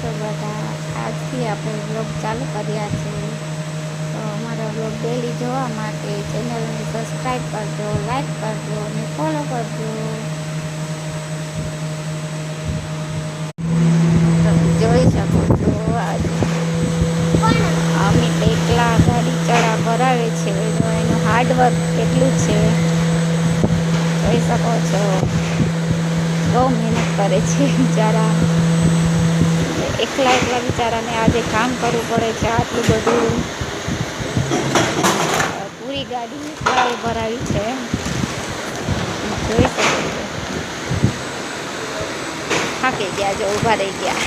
છો બધા? આજથી આપણે બ્લોગ ચાલુ કર્યા છે. તો અમારા બ્લોગ ડેલી જોવા માટે ચેનલને સબસ્ક્રાઈબ કરજો, લાઈક કરજો અને ફોલો કરજો. તમે જોઈ શકો છો આજે અમિત એકલા ગાડી ચડા કરાવે છે. તો એનું હાર્ડવર્ક કેટલું છે જોઈ શકો છો. બહુ મહેનત કરે છે બિચારા. એકલા બિચારાને આજે કામ કરવું પડે છે. આટલું બધું પૂરી ગાડી એકલાએ ભરાવી છે. જોઈ શકો છો. થાકી ગયા, જો ઊભા રહી ગયા.